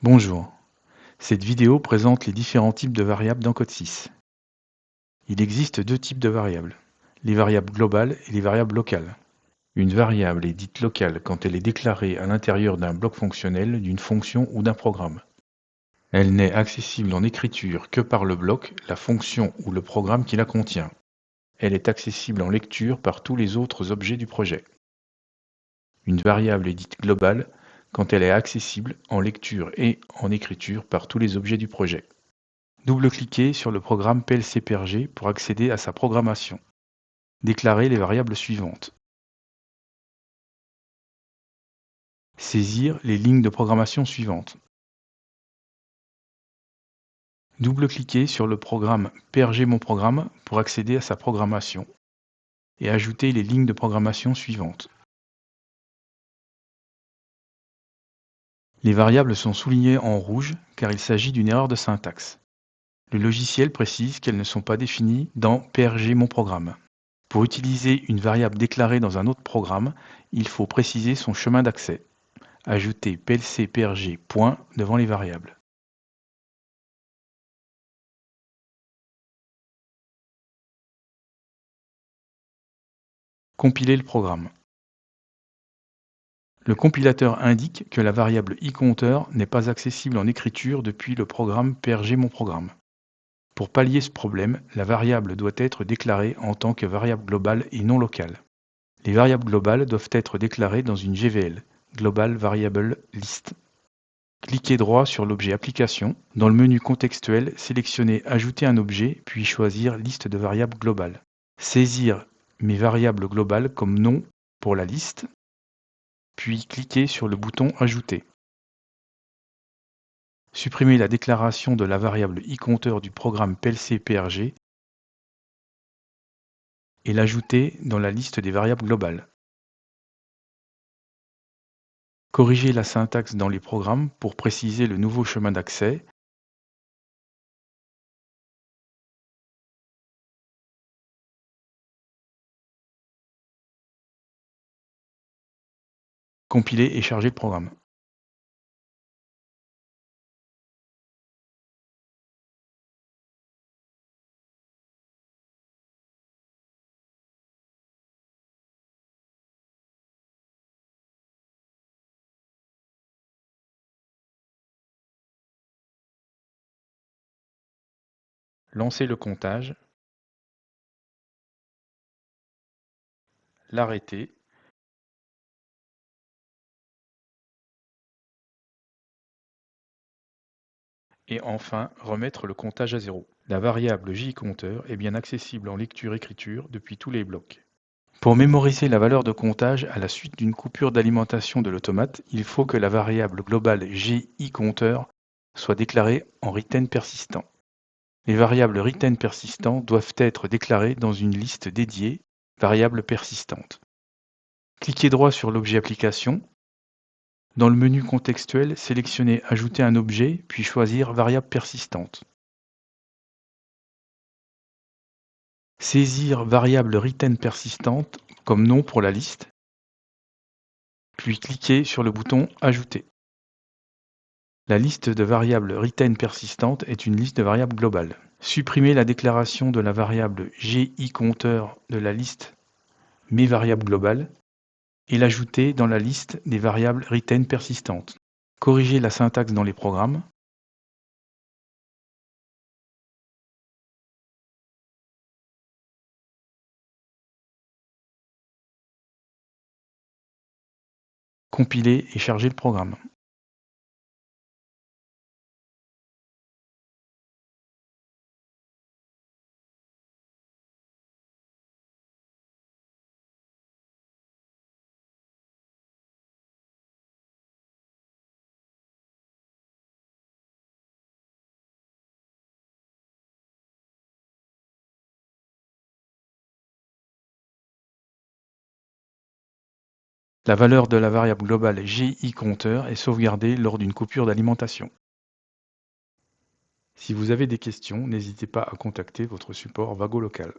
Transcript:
Bonjour, cette vidéo présente les différents types de variables dans Code 6. Il existe deux types de variables, les variables globales et les variables locales. Une variable est dite locale quand elle est déclarée à l'intérieur d'un bloc fonctionnel, d'une fonction ou d'un programme. Elle n'est accessible en écriture que par le bloc, la fonction ou le programme qui la contient. Elle est accessible en lecture par tous les autres objets du projet. Une variable est dite globale quand elle est accessible en lecture et en écriture par tous les objets du projet. Double-cliquez sur le programme PLC-PRG pour accéder à sa programmation. Déclarez les variables suivantes. Saisir les lignes de programmation suivantes. Double-cliquez sur le programme PRG Mon Programme pour accéder à sa programmation et ajouter les lignes de programmation suivantes. Les variables sont soulignées en rouge car il s'agit d'une erreur de syntaxe. Le logiciel précise qu'elles ne sont pas définies dans PRG Mon Programme. Pour utiliser une variable déclarée dans un autre programme, il faut préciser son chemin d'accès. Ajoutez plc-prg point devant les variables. Compiler le programme. Le compilateur indique que la variable iCounter n'est pas accessible en écriture depuis le programme PRG Mon Programme. Pour pallier ce problème, la variable doit être déclarée en tant que variable globale et non locale. Les variables globales doivent être déclarées dans une GVL, Global Variable List. Cliquez droit sur l'objet Application. Dans le menu contextuel, sélectionnez Ajouter un objet, puis choisir Liste de variables globales. Saisir mes variables globales comme nom pour la liste, puis cliquez sur le bouton Ajouter. Supprimez la déclaration de la variable iCounter du programme PLC-PRG et l'ajouter dans la liste des variables globales. Corrigez la syntaxe dans les programmes pour préciser le nouveau chemin d'accès. Compiler et charger le programme. Lancez le comptage, l'arrêter et enfin remettre le comptage à 0. La variable jCounter est bien accessible en lecture-écriture depuis tous les blocs. Pour mémoriser la valeur de comptage à la suite d'une coupure d'alimentation de l'automate, il faut que la variable globale jICounter soit déclarée en retain persistant. Les variables retain persistant doivent être déclarées dans une liste dédiée, variable persistante. Cliquez droit sur l'objet Application. Dans le menu contextuel, sélectionnez Ajouter un objet, puis choisir Variable persistante. Saisir variable retain persistante comme nom pour la liste, puis cliquez sur le bouton Ajouter. La liste de variables retain persistante est une liste de variables globales. Supprimez la déclaration de la variable jICounter de la liste Mes variables globales et l'ajouter dans la liste des variables retain persistantes. Corrigez la syntaxe dans les programmes. Compiler et charger le programme. La valeur de la variable globale jICounter est sauvegardée lors d'une coupure d'alimentation. Si vous avez des questions, n'hésitez pas à contacter votre support Vago local.